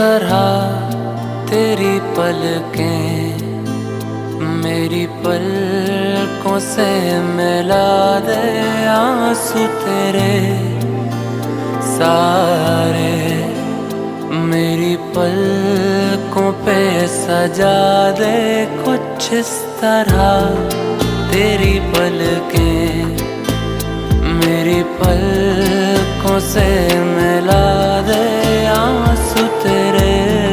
तरह तेरी पलकें मेरी पलकों से मिला दे, आंसू तेरे सारे मेरी पलकों पे सजा दे। कुछ इस तरह तेरी पलकें मेरी पलकों से मिला